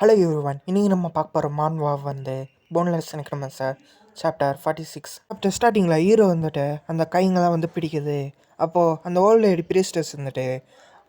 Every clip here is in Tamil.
ஹலோ எவ்ரிவன், இன்றைக்கி நம்ம பார்க்க போகிற மான்வா வந்து போன்லெஸ் சார் சாப்டர் 46. சாப்டர் ஸ்டார்டிங்கில் ஹீரோ வந்துட்டு அந்த கைங்கெல்லாம் வந்து பிடிக்குது. அப்போது அந்த ஓல்டு லேடி பிரீஸ்டஸ் வந்துட்டு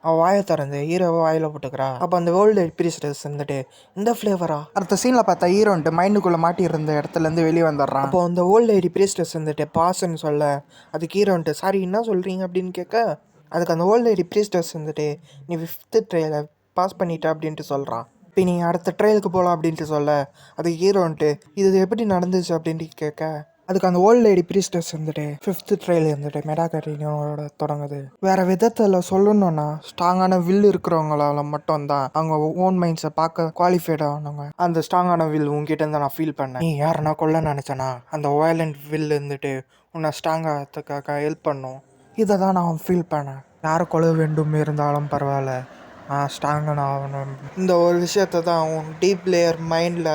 அவள் வாயை திறந்து ஹீரோவை வாயில் போட்டுக்கிறா. அப்போ அந்த ஓல்டு லேடி பிரீஸ்டஸ் வந்துட்டு இந்த ஃப்ளேவரா அடுத்த சீனில் பார்த்தா ஹீரோ வந்துட்டு மைண்டுக்குள்ளே மாட்டி இருந்த இடத்துலேருந்து வெளியே வந்துடுறான். அப்போ அந்த ஓல்டு லேடி பிரீஸ்டஸ் வந்துட்டு பாஸ்ன்னு சொல்ல அதுக்கு ஹீரோ வந்துட்டு சாரி என்ன சொல்கிறீங்க அப்படின்னு கேட்க அதுக்கு அந்த ஓல்டு லேடி பிரீஸ்டஸ் வந்துட்டு நீ 5th ட்ரையலை பாஸ் பண்ணிட்ட அப்படின்ட்டு சொல்கிறான். இப்போ நீ அடுத்த ட்ரையலுக்கு போகலாம் அப்படின்ட்டு சொல்ல அதுக்கு ஹீரோ வந்துட்டு இது எப்படி நடந்துச்சு அப்படின்ட்டு கேட்க அதுக்கு அந்த ஓல்டு லேடி பிரீஸ்டஸ் வந்துட்டு 5th ட்ரையல் வந்துட்டு மெடாகரினோட தொடங்குது. வேற விதத்தில் சொல்லணும்னா ஸ்ட்ராங்கான வில் இருக்கிறவங்களால மட்டும்தான் அவங்க ஓன் மைண்ட்ஸை பார்க்க குவாலிஃபைட் ஆனவங்க. அந்த ஸ்ட்ராங்கான வில் உங்ககிட்ட இருந்தால் நான் ஃபீல் பண்ணேன். நீ யாருன்னா கொல்ல நினச்சேன்னா அந்த வயலண்ட் வில் இருந்துட்டு உன்னை ஸ்ட்ராங்காகிறதுக்காக ஹெல்ப் பண்ணும். இதை தான் நான் ஃபீல் பண்ணேன். யாரை கொல்ல வேண்டும் இருந்தாலும் பரவாயில்ல, ஸ்ட்ராங்கான ஆகணும். இந்த ஒரு விஷயத்தை தான் உன் டீப் லேயர் மைண்டில்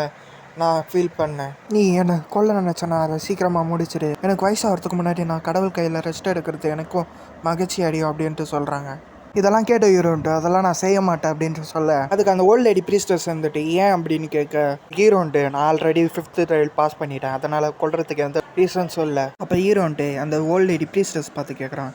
நான் ஃபீல் பண்ணேன். நீ என்னை கொல்ல நினச்சேன்னா அதை சீக்கிரமாக முடிச்சிடு. எனக்கு வயசாகிறதுக்கு முன்னாடி நான் கடவுள் கையில் ரெஸ்ட் எடுக்கிறது எனக்கும் மகிழ்ச்சி அடையும் அப்படின்ட்டு சொல்கிறாங்க. இதெல்லாம் கேட்ட ஹீரோன்ட்டு அதெல்லாம் நான் செய்ய மாட்டேன் அப்படின்ட்டு சொல்ல அதுக்கு அந்த ஓல்டு லேடி பிரீஸ்டஸ் வந்துட்டு ஏன் அப்படின்னு கேட்க ஹீரோன்ட்டு நான் ஆல்ரெடி 5th ட்ரையல் பாஸ் பண்ணிட்டேன், அதனால் கொல்றதுக்கு எந்த ரீசன் சொல்ல. அப்போ ஹீரோன்ட்டு அந்த ஓல்டு லேடி பிரீஸ்டஸ் பார்த்து கேட்குறான்,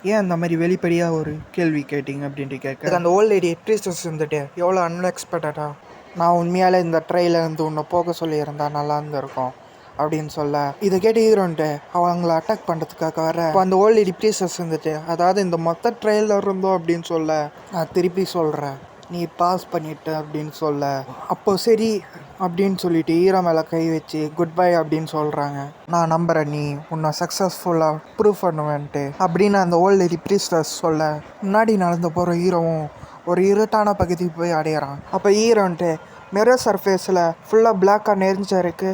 ஏன் அந்த மாதிரி வெளிப்படையாக ஒரு கேள்வி கேட்டிங்க அப்படின்ட்டு கேட்க அந்த ஓல்டு லேடி பிரீஸ்டஸ் வந்துட்டு எவ்வளோ அன்எக்ஸ்பெக்டடாக நான் உண்மையால் இந்த ட்ரையில் இருந்து உன்னை போக சொல்லியிருந்தா நல்லா இருந்திருக்கும் அப்படின்னு சொல்ல இதை கேட்டு ஹீரோன்ட்டு அவங்கள அட்டாக் பண்ணுறதுக்காக வர இப்போ அந்த ஓல்டு லேடி பிரீஸ்டஸ் வந்துட்டு அதாவது இந்த மொத்த ட்ரையலில் இருந்தோம் அப்படின்னு சொல்ல நான் திருப்பி சொல்கிறேன் நீ பாஸ் பண்ணிட்ட அப்படின்னு சொல்ல அப்போ சரி அப்படின்னு சொல்லிட்டு ஹீரோ மேலே கை வச்சு குட் பை அப்படின்னு சொல்கிறாங்க. நான் நம்புகிறேன் நீ உன்னை சக்ஸஸ்ஃபுல்லாக ப்ரூவ் பண்ணுவேன்ட்டு அப்படின்னு அந்த ஓல்டு லேடி பிரீஸ்டஸ் சொல்ல முன்னாடி நடந்து போகிற ஹீரோவும் ஒரு இருட்டான பகுதிக்கு போய் அடையிறான். அப்போ ஹீரோன்ட்டு மிரர் சர்ஃபேஸில் ஃபுல்லாக பிளாக்காக நெறிஞ்சிருக்கு.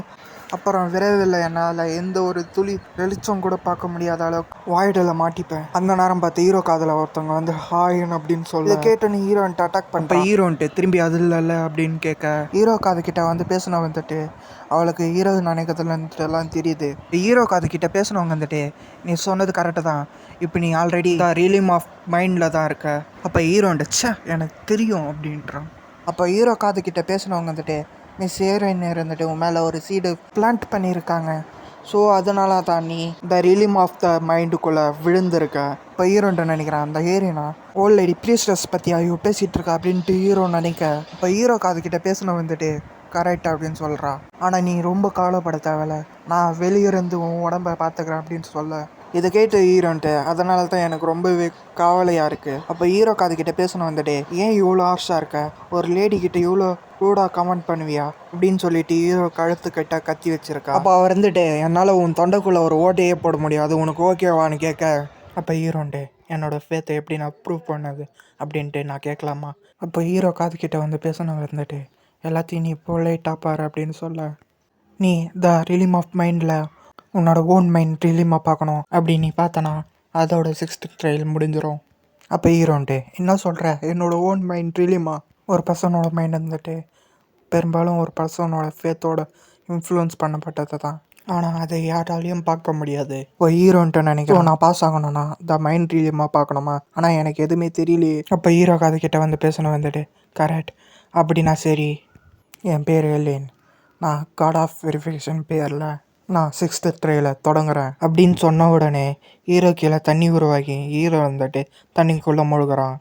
அப்புறம் விரைவில் என்னால் எந்த ஒரு துளி வெளிச்சம் கூட பார்க்க முடியாத அளவுக்கு வாய்டில் மாட்டிப்பேன். அந்த நேரம் பார்த்து ஹீரோ காதில் ஒருத்தவங்க வந்து ஹாய்ன்னு அப்படின்னு சொல்லி கேட்டோன்னு ஹீரோன்ட்டு அட்டாக் பண்ண ஹீரோன்ட்டு திரும்பி அது இல்லை அப்படின்னு கேட்க ஹீரோ காது கிட்ட வந்து பேசினவங்க வந்துட்டு அவளுக்கு ஹீரோ நினைக்கிறதுலன்ட்டு எல்லாம் தெரியுது. ஹீரோ காது கிட்ட பேசினவங்க வந்துட்டு நீ சொன்னது கரெக்டு தான், இப்போ நீ ஆல்ரெடி ரீலிம் ஆஃப் மைண்டில் தான் இருக்க. அப்போ ஹீரோன்ட்டு எனக்கு தெரியும் அப்படின்றான். அப்போ ஹீரோ காது கிட்ட பேசினவங்க வந்துட்டு மிஸ் ஹீரோயின் இருந்துட்டு உன் மேலே ஒரு சீடு பிளான்ட் பண்ணியிருக்காங்க, ஸோ அதனால தான் நீ த ரிலிம் ஆஃப் த மைண்டுக்குள்ளே விழுந்திருக்க. இப்போ ஹீரோன்ட்டு நினைக்கிறேன் அந்த ஹீரோனா ஓல்டு லேடி பிரீஸ்டஸ் பற்றி ஐயோ பேசிகிட்டு இருக்கா அப்படின்ட்டு ஹீரோ நினைக்க இப்போ ஹீரோ காதுகிட்ட பேசின வந்துட்டு கரெக்ட் அப்படின்னு சொல்கிறா. ஆனால் நீ ரொம்ப கவலைப்பட தேவையில்ல, நான் வெளியிருந்து உன் உடம்பை பார்த்துக்கிறேன் அப்படின்னு சொல்ல இதை கேட்டு ஹீரோன்ட்டு அதனால தான் எனக்கு ரொம்பவே கவலையாக இருக்குது. அப்போ ஹீரோ காதுகிட்ட பேசணும் வந்துட்டு ஏன் இவ்வளோ ஹார்ஷாக இருக்க, ஒரு லேடி கிட்ட இவ்வளோ ரூடாக கமெண்ட் பண்ணுவியா அப்படின்னு சொல்லிட்டு ஹீரோ கழுத்துக்கிட்ட கத்தி வச்சிருக்கா. அப்போ அவர் வந்துட்டு என்னால் உன் தொண்டைக்குள்ளே ஒரு ஓட்டையே போட முடியும், அது உனக்கு ஓகேவான்னு கேட்க அப்போ ஹீரோன்ட்டு என்னோடய ஃபேத்தை எப்படி நான் ப்ரூவ் பண்ணது அப்படின்ட்டு நான் கேட்கலாமா. அப்போ ஹீரோ காதுகிட்ட வந்து பேசணும் வந்துட்டு எல்லாத்தையும் நீ பொலைட்டாக பாரு அப்படின்னு சொல்ல நீ த ரிலிம் ஆஃப் மைண்டில் உன்னோட ஓன் மைண்ட் ரிலீமாக பார்க்கணும் அப்படி நீ பார்த்தனா அதோட 6th ட்ரையல் முடிஞ்சிடும். அப்போ ஹீரோன்ட்டு என்ன சொல்கிற, என்னோடய ஓன் மைண்ட் ரிலீமா ஒரு பர்சனோட மைண்ட் வந்துட்டு பெரும்பாலும் ஒரு பர்சனோட ஃபேத்தோட இன்ஃப்ளூயன்ஸ் பண்ணப்பட்டது தான், ஆனால் அதை யாராலையும் பார்க்க முடியாது. இப்போ ஹீரோன்ட்டு நினைக்கிறோம் நான் பாஸ் ஆகணும்னா த மைண்ட் ரிலீமாக பார்க்கணுமா, ஆனால் எனக்கு எதுவுமே தெரியலையே. அப்போ ஹீரோ அதுக்கிட்ட வந்து பேசணும் வந்துட்டு கரெக்ட் அப்படின்னா சரி, என் பேர் எல்லின், நான் காட் ஆஃப் வெரிஃபிகேஷன் பேரில் நான் 6th ட்ரையில் தொடங்குறேன் அப்படின்னு சொன்ன உடனே ஹீரோ கீழே தண்ணி உருவாகி ஹீரோ வந்துட்டு தண்ணிக்குள்ளே முழுகிறான்.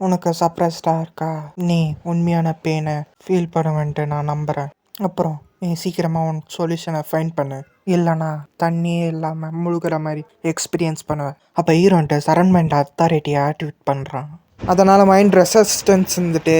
உனக்கு சர்ப்ரைஸ்டாக இருக்கா, நீ உண்மையான பெயினை ஃபீல் பண்ணுவேன்ட்டு நான் நம்புகிறேன். அப்புறம் நீ சீக்கிரமாக உன் சொல்யூஷனை ஃபைண்ட் பண்ணு, இல்லைனா தண்ணியே இல்லாமல் முழுகிற மாதிரி எக்ஸ்பீரியன்ஸ் பண்ணுவேன். அப்போ ஹீரோன்ட்டு சரண்மெண்ட் அத்தாரிட்டியை ஆக்டிவேட் பண்ணுறான். அதனால் மைண்ட் ரெசிஸ்டன்ஸ் வந்துட்டு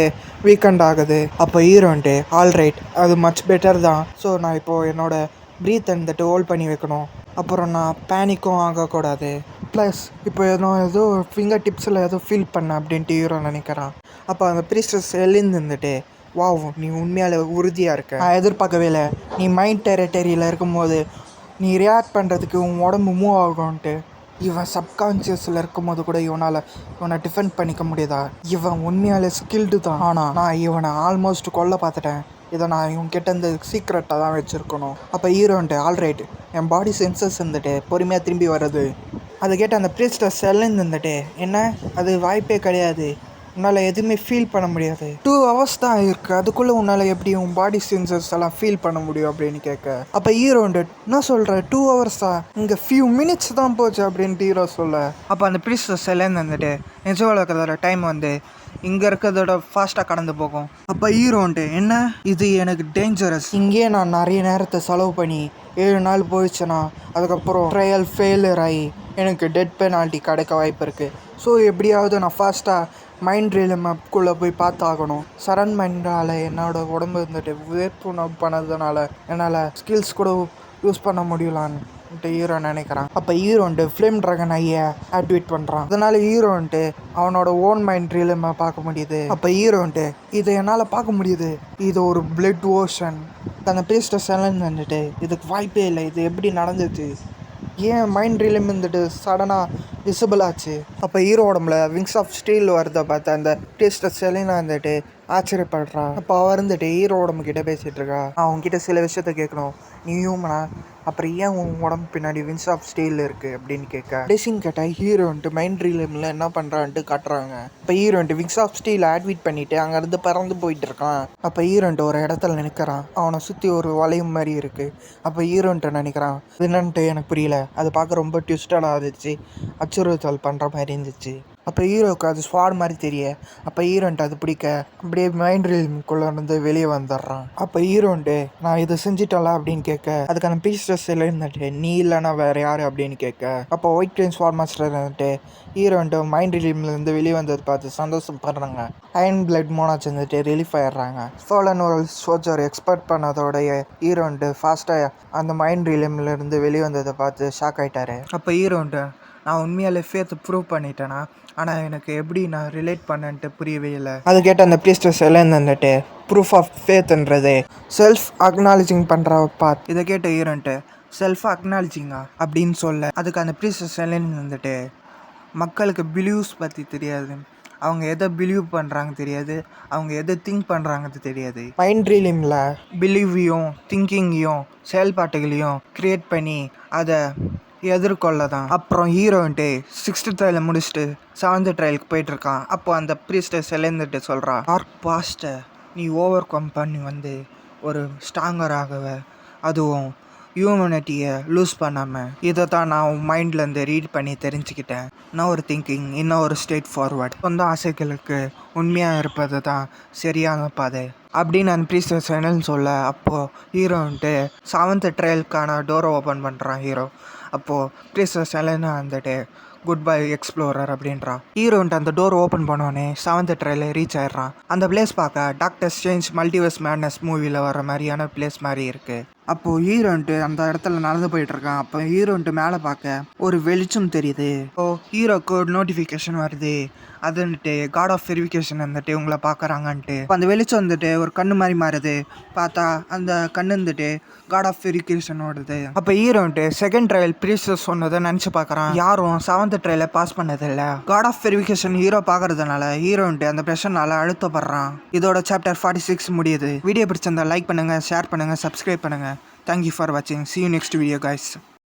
வீக்கெண்ட் ஆகுது. அப்போ ஹீரோன்ட்டு ஆல்ரைட் அது மச் பெட்டர் தான், ஸோ நான் இப்போது என்னோடய ப்ரீத் வந்துட்டு ஹோல்ட் பண்ணி வைக்கணும், அப்புறம் நான் பேனிக்கும் ஆகக்கூடாது, ப்ளஸ் இப்போ ஏதோ ஃபிங்கர் டிப்ஸில் ஏதோ ஃபீல் பண்ண அப்படின்ட்டு ஹீரோ நினைக்கிறான். அப்போ அந்த ப்ரீஸ்டஸ் எழுந்துட்டு வாவ் நீ உண்மையால் உறுதியாக இருக்க, நான் எதிர்பார்க்கவே இல்லை, நீ மைண்ட் டெரிட்டரியில் இருக்கும்போது நீ ரியாக்ட் பண்ணுறதுக்கு உன் உடம்பு மூவ் ஆகும்ன்ட்டு. இவன் சப்கான்ஷியஸில் இருக்கும்போது கூட இவனை டிஃபெண்ட் பண்ணிக்க முடியுதா, இவன் உண்மையாலே ஸ்கில்டு தான், ஆனால் நான் இவனை ஆல்மோஸ்ட் கொல்ல பார்த்துட்டேன், இதை நான் இவங்ககிட்ட இந்த சீக்ரெட்டாக தான் வச்சுருக்கணும். அப்போ ஹீரோன்ட்டு ஆல்ரைட் என் பாடி சென்சஸ் இருந்துட்டு பொறுமையாக திரும்பி வருது. அதை கேட்டு அந்த ப்ரீஸ்டஸ் செல்லுன்னு இருந்துட்டு என்ன அது வாய்ப்பே கிடையாது, உன்னால் எதுவுமே ஃபீல் பண்ண முடியாது. 2 hours தான் இருக்குது, அதுக்குள்ளே உன்னால் எப்படி உன் பாடி சென்சர்ஸ் எல்லாம் ஃபீல் பண்ண முடியும் அப்படின்னு கேட்க, அப்போ ஹீரோ வந்துட்டு என்ன சொல்கிற 2 hours தான், இங்கே ஃபியூ மினிட்ஸ் தான் போச்சு அப்படின்ட்டு ஹீரோ சொல்ல, அப்போ அந்த ப்ரீஸ்டஸ் எல்லாம் வந்துட்டு நிஜ உலகத்தோட டைம் வந்து இங்கே இருக்கிறதோட ஃபாஸ்ட்டாக கடந்து போகும். அப்போ ஹீரோ வந்துட்டு என்ன இது எனக்கு டேஞ்சரஸ், இங்கேயே நான் நிறைய நேரத்தை செலவு பண்ணி 7 நாள் போயிடுச்சுன்னா அதுக்கப்புறம் ட்ரையல் ஃபெயிலியர் ஆகி எனக்கு டெட் பெனால்ட்டி கிடைக்க வாய்ப்பு இருக்குது. ஸோ எப்படியாவது நான் ஃபாஸ்ட்டாக மைண்ட் ரியல் மேப்குள்ளே போய் பார்த்தாகணும். சரண் மைண்டால் என்னோடய உடம்பு வந்துட்டு வேர்ப்புணர்வு பண்ணதுனால என்னால் ஸ்கில்ஸ் கூட யூஸ் பண்ண முடியலான்ட்டு ஹீரோ நினைக்கிறான். அப்போ ஹீரோ வந்துட்டு ஃப்ளேம் ட்ராகன் ஐயை ஆக்டிவேட் பண்ணுறான். அதனால் ஹீரோ வந்துட்டு அவனோட ஓன் மைண்ட் ரியல் மேப் பார்க்க முடியுது. அப்போ ஹீரோ வந்துட்டு இதை என்னால் பார்க்க முடியுது, இது ஒரு பிளட் ஓஷன், அந்த ப்ரீஸ்டஸ் எல்லாம் வந்துட்டு இதுக்கு வாய்ப்பே இல்லை, இது எப்படி நடந்துச்சு, ஏன் மைண்ட் ரியலும் வந்துட்டு சடனாக விசிபிள் ஆச்சு. அப்போ ஹீரோ உடம்புல விங்ஸ் ஆஃப் ஸ்டீல் வரதை பார்த்து அந்த ப்ரீஸ்டஸ் செலினா வந்துட்டு ஆச்சரியப்படுறா. அப்போ அவ இருந்துட்டு ஹீரோ உடம்பு கிட்ட பேசிகிட்டு இருக்கா. அவங்ககிட்ட சில விஷயத்த கேட்கணும், நீ ஹியூமனா, அப்புறம் ஏன் உன் உடம்பு பின்னாடி விங்ஸ் ஆஃப் ஸ்டீல் இருக்குது அப்படின்னு கேட்க, டெசின்னு கேட்டால் ஹீரோ வந்துட்டு மைண்ட் ரியலில் என்ன பண்ணுறான்ட்டு காட்டுறாங்க. இப்போ ஹீரோ வந்துட்டு விங்ஸ் ஆஃப் ஸ்டீல் ஆக்டிவேட் பண்ணிவிட்டு அங்கேருந்து பறந்து போயிட்டு இருக்கான். அப்போ ஹீரோன்ட்டு ஒரு இடத்துல நினைக்கிறான், அவனை சுற்றி ஒரு வளையம் மாதிரி இருக்குது. அப்போ ஹீரோன்ட்டு நினைக்கிறான், என்னன்ட்டு எனக்கு புரியல, அது பார்க்க ரொம்ப ட்விஸ்டடாக இருந்துச்சு, அச்சுறுத்தல் பண்ணுற மாதிரி இருந்துச்சு. அப்போ ஹீரோவுக்கு அது ஸ்வாட் மாதிரி தெரிய, அப்போ ஹீரோன்ட்டு அது பிடிக்க அப்படியே மைண்ட் ரீல்குள்ளே இருந்து வெளியே வந்துடுறான். அப்போ ஹீரோன்ட்டு நான் இதை செஞ்சிட்டல அப்படின்னு கேட்க, அதுக்கான பீஸ்டஸ் இருந்துட்டு நீ இல்லைன்னா வேறு யார் அப்படின்னு கேட்க, அப்போ ஒயிட் ட்ரெயின் ஸ்வாட் மாஸ்டர் இருந்துட்டு ஹீரோன்ட்டு மைண்ட் ரிலீவ்லேருந்து வெளியே வந்தது பார்த்து சந்தோஷப்படுறாங்க. அயன் பிளட் மோனாச் வந்துட்டு ரிலீஃப் ஆயிடுறாங்க. ஃபோலன் ஒரு சோல்ஜர் எக்ஸ்பெக்ட் பண்ணதோடைய ஹீரோன்ட்டு ஃபாஸ்ட்டாக அந்த மைண்ட் ரிலீவ்லேருந்து வெளியே வந்ததை பார்த்து ஷாக் ஆகிட்டாரு. அப்போ ஹீரோன்ட்டு நான் உண்மையாலே ஃபேத்தை ப்ரூவ் பண்ணிட்டேனா, ஆனால் எனக்கு எப்படி நான் ரிலேட் பண்ணன்ட்டு புரியவே இல்லை. அது கேட்ட அந்த ப்ரீஸ்டஸ் எல்லாம் வந்துட்டு ப்ரூஃப் ஆஃப் ஃபேத்ன்றது செல்ஃப் அக்னாலஜிங் பண்ணுற பாத். இதை கேட்ட ஹீரோன்ட்டு செல்ஃப் அக்னாலஜிங்கா அப்படின்னு சொல்ல, அதுக்கு அந்த ப்ரீஸ்டஸ் எல்லாம் வந்துட்டு மக்களுக்கு பிலீவ்ஸ் பற்றி தெரியாது, அவங்க எதை பிலீவ் பண்ணுறாங்க தெரியாது, அவங்க எதை திங்க் பண்ணுறாங்கிறது தெரியாது. மைண்ட் ரீலிங்கில் பிலீவையும் திங்கிங்கையும் செயல்பாட்டுகளையும் க்ரியேட் பண்ணி அதை எதிர்கொள்ள தான். அப்புறம் ஹீரோன்ட்டு 6th ட்ரையலை முடிச்சுட்டு 7th ட்ரையலுக்கு போயிட்டுருக்கான். அப்போ அந்த ப்ரீஸ்டஸ் எழுந்துட்டு சொல்கிறா, டார்க் பாஸ்ட்டை நீ ஓவர் கம் பண்ணி வந்து ஒரு ஸ்ட்ராங்கராகவ, அதுவும் ஹியூமனிட்டியை லூஸ் பண்ணாமல், இதை தான் நான் உன் மைண்ட்லேருந்து ரீட் பண்ணி தெரிஞ்சுக்கிட்டேன். இன்னும் ஒரு திங்கிங், இன்னும் ஒரு ஸ்ட்ரெயிட் ஃபார்வர்ட், சொந்த ஆசைகளுக்கு உண்மையாக இருப்பது தான் சரியான பாதை அப்படின்னு அந்த ப்ரீஸ்டஸ் என்னன்னு சொல்ல, அப்போது ஹீரோன்ட்டு 7th ட்ரையலுக்கான டோரை ஓப்பன் பண்ணுறான் ஹீரோ. அப்போது ப்ரீஸ்டஸ் எல்லாம் வந்துட்டு குட் பை எக்ஸ்ப்ளோரர் அப்படின்றான். ஹீரோன்ட்டு அந்த டோர் ஓப்பன் பண்ணோன்னே 7th ட்ரையலில் ரீச் ஆயிடுறான். அந்த பிளேஸ் பார்க்க டாக்டர் ஸ்ட்ரேஞ்ச் மல்டிவர்ஸ் மேட்னஸ் மூவியில் வர மாதிரியான பிளேஸ் மாதிரி இருக்குது. அப்போது ஹீரோன்ட்டு அந்த இடத்துல நடந்து போயிட்டுருக்கான். அப்போ ஹீரோன்ட்டு மேலே பார்க்க ஒரு வெளிச்சம் தெரியுது. இப்போது ஹீரோக்கு ஒரு நோட்டிஃபிகேஷன் வருது, அதுன்ட்டு காட் ஆஃப் வெரிஃபிகேஷன் வந்துட்டு உங்களை பார்க்குறாங்கன்ட்டு. இப்போ அந்த வெளிச்சம் வந்துட்டு ஒரு கண்ணு மாதிரி மாறுது, பார்த்தா அந்த கண்ணு வந்துட்டு காட் ஆஃப் வெரிஃபிகேஷன் ஓடுது. அப்போ ஹீரோன்ட்டு 2nd ட்ரையல் ப்ரீஸ்டஸ் சொன்னதை நினச்சி பார்க்குறான். யாரும் 7th ட்ரையலை பாஸ் பண்ணதில்லை. காட் ஆஃப் வெரிஃபிகேஷன் ஹீரோ பார்க்கறதுனால ஹீரோன்ட்டு அந்த பிரச்சனால அழுத்தப்படுறான். இதோட சாப்டர் 46 முடியுது. வீடியோ பிடிச்சிருந்தா லைக் பண்ணுங்கள், ஷேர் பண்ணுங்கள், சப்ஸ்கிரைப் பண்ணுங்கள். Thank you for watching. See you next video guys.